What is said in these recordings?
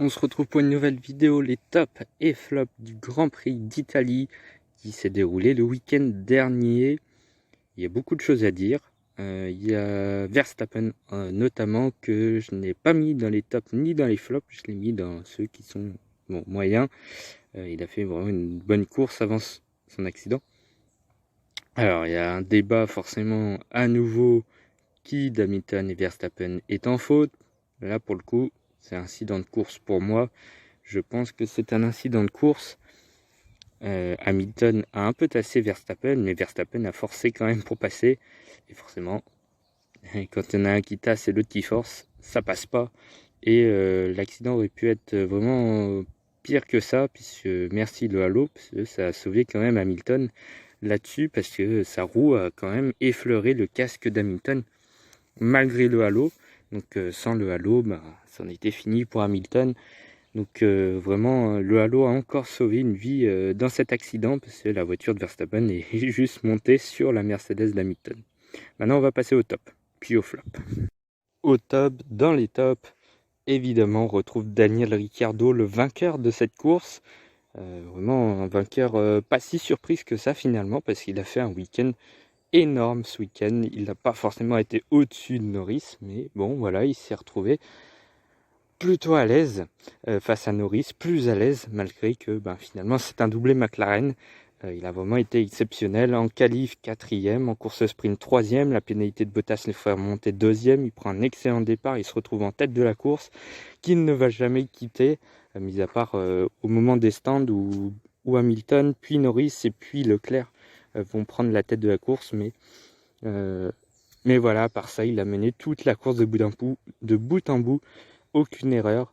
On se retrouve pour une nouvelle vidéo, les tops et flops du Grand Prix d'Italie qui s'est déroulé le week-end dernier. Il y a beaucoup de choses à dire. Il y a Verstappen notamment que je n'ai pas mis dans les tops ni dans les flops, je l'ai mis dans ceux qui sont moyens. Il a fait vraiment une bonne course avant son accident. Alors il y a un débat forcément à nouveau qui d'Hamilton et Verstappen est en faute. Là pour le coup c'est un incident de course pour moi. Je pense que c'est un incident de course. Hamilton a un peu tassé Verstappen, mais Verstappen a forcé quand même pour passer. Et forcément, quand il y en a un qui tasse et l'autre qui force, ça passe pas. Et l'accident aurait pu être vraiment pire que ça, puisque merci le halo, parce que ça a sauvé quand même Hamilton là-dessus, parce que sa roue a quand même effleuré le casque d'Hamilton, malgré le halo. Donc sans le halo, ça en était fini pour Hamilton. Donc vraiment, le halo a encore sauvé une vie dans cet accident parce que la voiture de Verstappen est juste montée sur la Mercedes d'Hamilton. Maintenant, on va passer au top, puis au flop. Au top, dans les tops, évidemment, on retrouve Daniel Ricciardo, le vainqueur de cette course. Vraiment un vainqueur pas si surprise que ça finalement parce qu'il a fait un week-end énorme ce week-end. Il n'a pas forcément été au-dessus de Norris, mais bon, voilà, il s'est retrouvé plutôt à l'aise face à Norris, plus à l'aise malgré que finalement c'est un doublé McLaren. Il a vraiment été exceptionnel en qualif 4e, en course sprint 3e, la pénalité de Bottas le fait remonter 2e, il prend un excellent départ, il se retrouve en tête de la course qu'il ne va jamais quitter, mis à part au moment des stands où Hamilton, puis Norris et puis Leclerc vont prendre la tête de la course, mais voilà, à part ça, il a mené toute la course de bout en bout. Aucune erreur,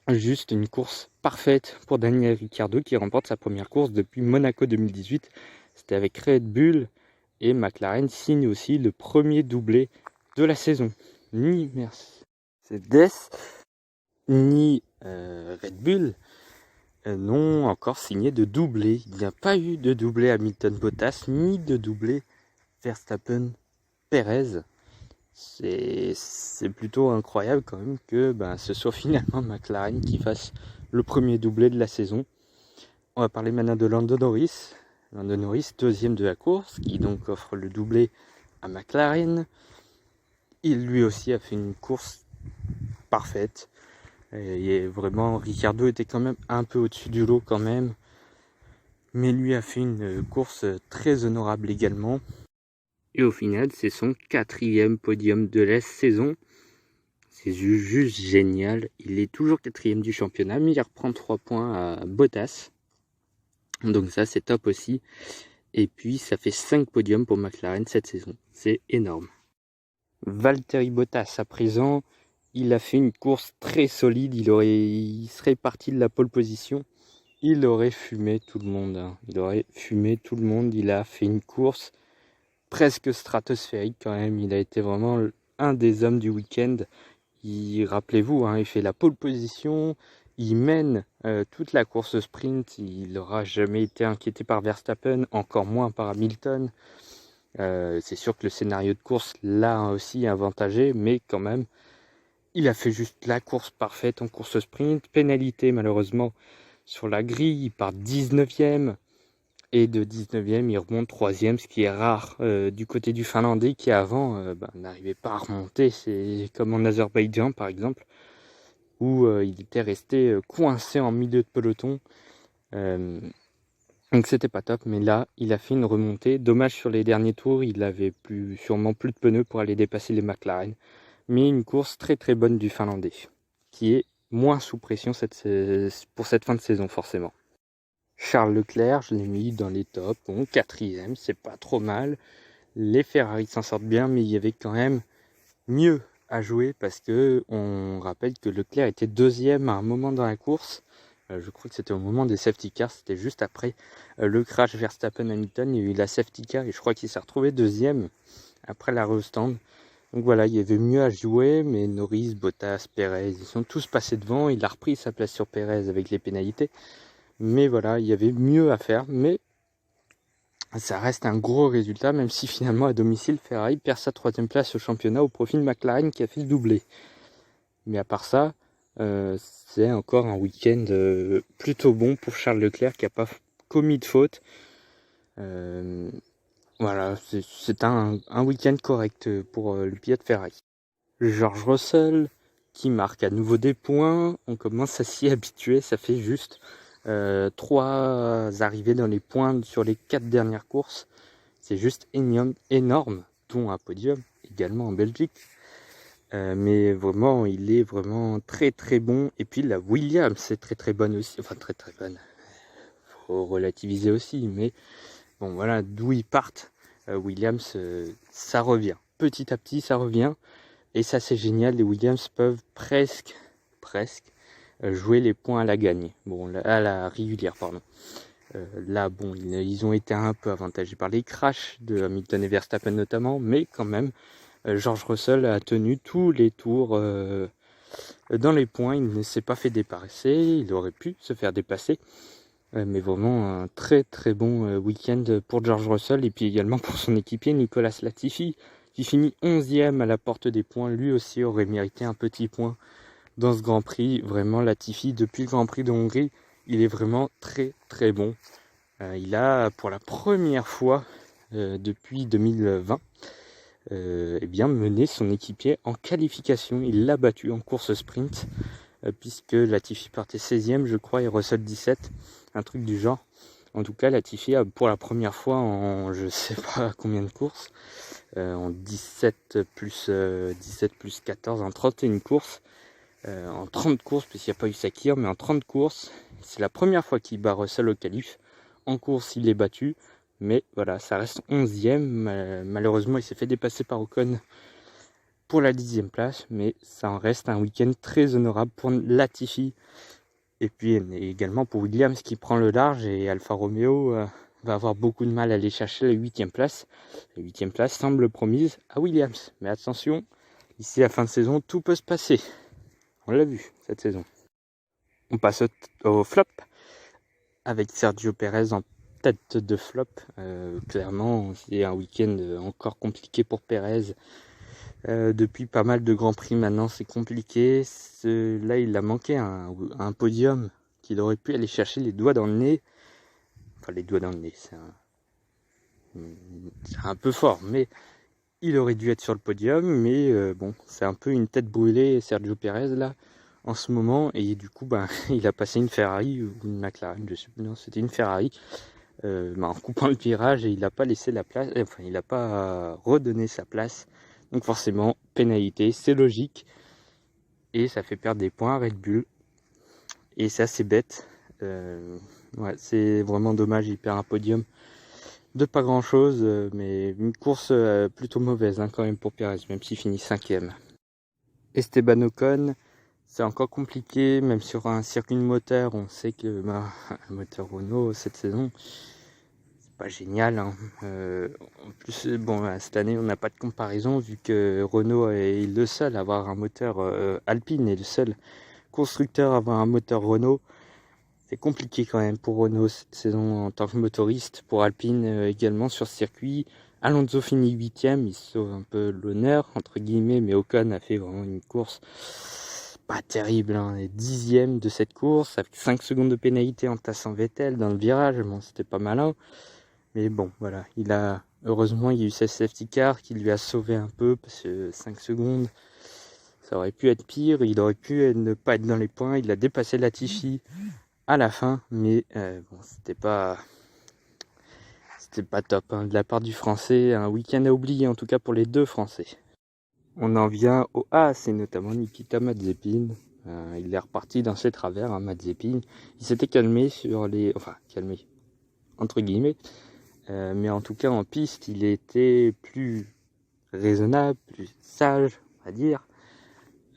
juste une course parfaite pour Daniel Ricciardo qui remporte sa première course depuis Monaco 2018. C'était avec Red Bull et McLaren signe aussi le premier doublé de la saison. Ni Mercedes ni Red Bull n'ont encore signé de doublé. Il n'y a pas eu de doublé Hamilton-Bottas ni de doublé Verstappen-Perez. C'est plutôt incroyable quand même que ce soit finalement McLaren qui fasse le premier doublé de la saison. On va parler maintenant de Lando Norris. Lando Norris, deuxième de la course, qui donc offre le doublé à McLaren. Il lui aussi a fait une course parfaite. Et vraiment, Ricciardo était quand même un peu au-dessus du lot quand même. Mais lui a fait une course très honorable également. Et au final, c'est son 4e podium de la saison. C'est juste génial. Il est toujours 4e du championnat, mais il reprend 3 points à Bottas. Donc ça, c'est top aussi. Et puis, ça fait 5 podiums pour McLaren cette saison. C'est énorme. Valtteri Bottas, à présent, il a fait une course très solide. Il serait parti de la pole position. Il aurait fumé tout le monde. Il aurait fumé tout le monde. Il a fait une course presque stratosphérique quand même. Il a été vraiment un des hommes du week-end. Rappelez-vous, il fait la pole position, il mène toute la course sprint, il n'aura jamais été inquiété par Verstappen, encore moins par Hamilton. C'est sûr que le scénario de course l'a aussi avantagé, mais quand même, il a fait juste la course parfaite en course sprint. Pénalité malheureusement sur la grille, il part 19e. Et de 19e, il remonte 3e, ce qui est rare du côté du Finlandais qui avant n'arrivait pas à remonter. C'est comme en Azerbaïdjan par exemple, où il était resté coincé en milieu de peloton. Donc c'était pas top, mais là, il a fait une remontée. Dommage sur les derniers tours, il avait sûrement plus de pneus pour aller dépasser les McLaren. Mais une course très très bonne du Finlandais, qui est moins sous pression pour cette fin de saison forcément. Charles Leclerc, je l'ai mis dans les tops, bon, 4e, c'est pas trop mal. Les Ferrari s'en sortent bien, mais il y avait quand même mieux à jouer parce que on rappelle que Leclerc était 2e à un moment dans la course. Je crois que c'était au moment des safety cars, c'était juste après le crash Verstappen-Hamilton, il y a eu la safety car et je crois qu'il s'est retrouvé 2e après l'arrêt au stand. Donc voilà, il y avait mieux à jouer, mais Norris, Bottas, Perez, ils sont tous passés devant. Il a repris sa place sur Perez avec les pénalités. Mais voilà, il y avait mieux à faire, mais ça reste un gros résultat, même si finalement à domicile, Ferrari perd sa 3e place au championnat au profit de McLaren qui a fait le doublé. Mais à part ça, c'est encore un week-end plutôt bon pour Charles Leclerc qui n'a pas commis de faute. Voilà, c'est un week-end correct pour le pilote Ferrari. George Russell qui marque à nouveau des points. On commence à s'y habituer. Ça fait juste 3 arrivées dans les points sur les 4 dernières courses. C'est juste énorme, dont un podium également en Belgique. Mais vraiment, il est vraiment très très bon. Et puis la Williams, c'est très très bonne aussi. Enfin, très très bonne. Faut relativiser aussi. Mais bon, voilà, d'où ils partent. Williams, ça revient. Petit à petit, ça revient. Et ça, c'est génial. Les Williams peuvent presque jouer les points à la gagne. Bon, à la régulière, pardon. Là, bon, ils ont été un peu avantagés par les crashs de Hamilton et Verstappen notamment. Mais quand même, George Russell a tenu tous les tours dans les points. Il ne s'est pas fait dépasser. Il aurait pu se faire dépasser. Mais vraiment un très très bon week-end pour George Russell et puis également pour son équipier Nicolas Latifi qui finit 11e à la porte des points. Lui aussi aurait mérité un petit point dans ce Grand Prix. Vraiment Latifi, depuis le Grand Prix de Hongrie, il est vraiment très très bon. Il a pour la première fois depuis 2020 bien mené son équipier en qualification. Il l'a battu en course sprint puisque Latifi partait 16e je crois et Russell 17, un truc du genre. En tout cas Latifi a pour la première fois en je sais pas combien de courses, en 17 plus 14, en 31 courses, en 30 courses puisqu'il n'y a pas eu Sakir, mais en 30 courses, c'est la première fois qu'il bat Russell au qualif. En course il est battu, mais voilà, ça reste 11e, malheureusement il s'est fait dépasser par Ocon pour la 10e place, mais ça en reste un week-end très honorable pour Latifi. Et puis également pour Williams qui prend le large et Alfa Romeo va avoir beaucoup de mal à aller chercher la 8e place. La 8e place semble promise à Williams. Mais attention, ici la fin de saison, tout peut se passer. On l'a vu cette saison. On passe au flop avec Sergio Perez en tête de flop. Clairement, c'est un week-end encore compliqué pour Perez. Depuis pas mal de Grands Prix maintenant, c'est compliqué. Là, il a manqué un podium qu'il aurait pu aller chercher les doigts dans le nez. Enfin, les doigts dans le nez, c'est un peu fort, mais il aurait dû être sur le podium. Mais bon, c'est un peu une tête brûlée, Sergio Perez, là, en ce moment. Et du coup, il a passé une Ferrari ou une McLaren, je sais plus, non, c'était une Ferrari. En coupant le virage et il n'a pas laissé la place, enfin, il n'a pas redonné sa place. Donc forcément, pénalité, c'est logique. Et ça fait perdre des points à Red Bull. Et c'est assez bête. Ouais, c'est vraiment dommage, il perd un podium de pas grand chose. Mais une course plutôt mauvaise quand même pour Perez, même s'il finit 5e. Esteban Ocon, c'est encore compliqué, même sur un circuit de moteur. On sait que le moteur Renault cette saison, pas génial. En plus, bon, cette année, on n'a pas de comparaison vu que Renault est le seul à avoir un moteur Alpine et le seul constructeur à avoir un moteur Renault. C'est compliqué quand même pour Renault cette saison en tant que motoriste. Pour Alpine également sur ce circuit. Alonso finit 8e, il sauve un peu l'honneur entre guillemets, mais Ocon a fait vraiment une course pas terrible. Il est 10e de cette course avec 5 secondes de pénalité en tassant Vettel dans le virage. Bon, c'était pas malin. Mais bon, voilà, heureusement, il y a eu ce safety car qui lui a sauvé un peu, parce que 5 secondes, ça aurait pu être pire. Il aurait pu ne pas être dans les points. Il a dépassé Latifi à la fin, mais bon, c'était pas top. De la part du Français, un week-end à oublier, en tout cas pour les deux Français. On en vient au As, et notamment Nikita Mazepin. Il est reparti dans ses travers, Mazepin. Il s'était calmé calmé, entre guillemets. Mais en tout cas en piste il était plus raisonnable, plus sage on va dire.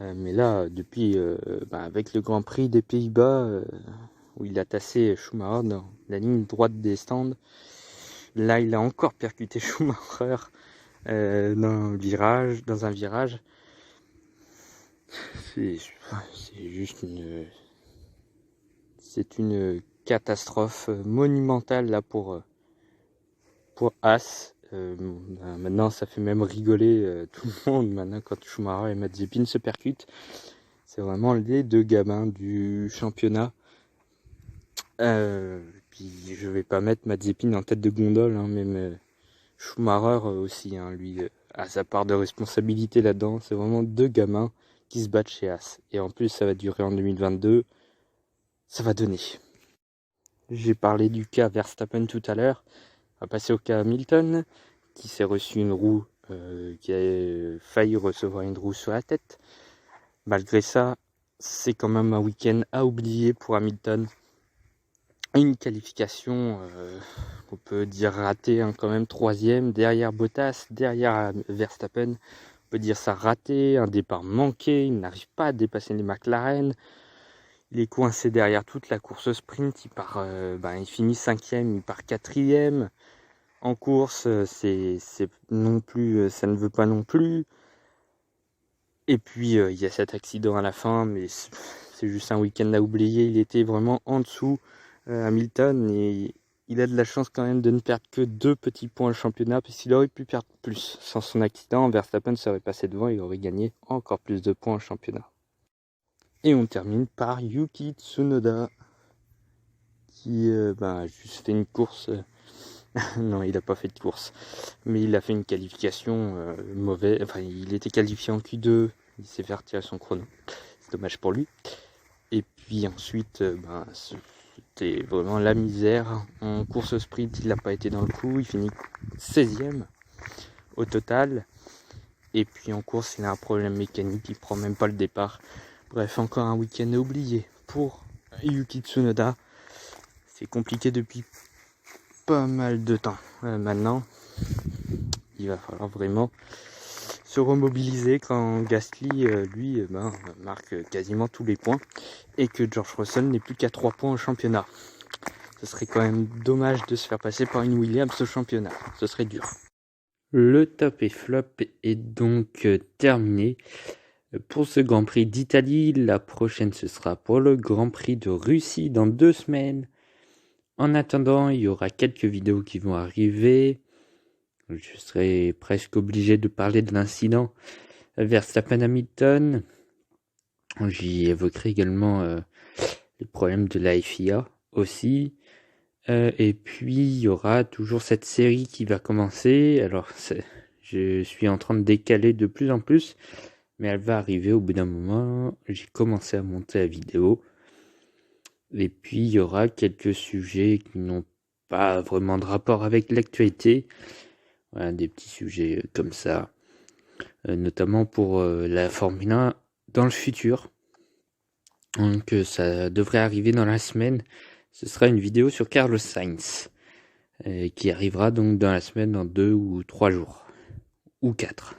Mais là depuis avec le Grand Prix des Pays-Bas où il a tassé Schumacher dans la ligne droite des stands, là il a encore percuté Schumacher dans un virage. C'est une catastrophe monumentale là pour As. Maintenant ça fait même rigoler tout le monde maintenant quand Schumacher et Mazepin se percutent. C'est vraiment les deux gamins du championnat. Puis je vais pas mettre Mazepin en tête de gondole, hein, même Schumacher aussi, hein, lui a sa part de responsabilité là-dedans. C'est vraiment deux gamins qui se battent chez As. Et en plus, ça va durer en 2022. Ça va donner. J'ai parlé du cas Verstappen tout à l'heure. On va passer au cas Hamilton, qui s'est reçu une roue, qui a failli recevoir une roue sur la tête. Malgré ça, c'est quand même un week-end à oublier pour Hamilton. Une qualification qu'on peut dire ratée, hein, quand même, 3e, derrière Bottas, derrière Verstappen. On peut dire ça raté, un départ manqué, il n'arrive pas à dépasser les McLaren. Il est coincé derrière toute la course sprint, il finit 5e, il part 4e. En course, c'est non plus, ça ne veut pas non plus. Et puis il y a cet accident à la fin, mais c'est juste un week-end à oublier. Il était vraiment en dessous, Hamilton, et il a de la chance quand même de ne perdre que 2 petits points au championnat, puisqu'il aurait pu perdre plus. Sans son accident, Verstappen serait passé devant, il aurait gagné encore plus de points au championnat. Et on termine par Yuki Tsunoda, qui a juste fait une course. Non, il n'a pas fait de course, mais il a fait une qualification mauvaise. Enfin, il était qualifié en Q2, il s'est fait retirer son chrono. C'est dommage pour lui. Et puis ensuite, c'était vraiment la misère. En course sprint, il n'a pas été dans le coup, il finit 16e au total. Et puis en course, il a un problème mécanique, il prend même pas le départ. Bref, encore un week-end oublié pour Yuki Tsunoda. C'est compliqué depuis pas mal de temps. Maintenant, il va falloir vraiment se remobiliser quand Gasly, lui, marque quasiment tous les points et que George Russell n'est plus qu'à 3 points au championnat. Ce serait quand même dommage de se faire passer par une Williams au championnat. Ce serait dur. Le top et flop est donc terminé. Pour ce Grand Prix d'Italie, la prochaine ce sera pour le Grand Prix de Russie dans 2 semaines. En attendant, il y aura quelques vidéos qui vont arriver. Je serai presque obligé de parler de l'incident Verstappen-Hamilton. J'y évoquerai également les problèmes de la FIA aussi. Et puis, il y aura toujours cette série qui va commencer. Alors, je suis en train de décaler de plus en plus, mais elle va arriver au bout d'un moment. J'ai commencé à monter la vidéo. Et puis, il y aura quelques sujets qui n'ont pas vraiment de rapport avec l'actualité. Voilà, des petits sujets comme ça. Notamment pour la Formule 1 dans le futur. Donc, ça devrait arriver dans la semaine. Ce sera une vidéo sur Carlos Sainz. Qui arrivera donc dans la semaine dans 2 ou 3 jours. Ou 4.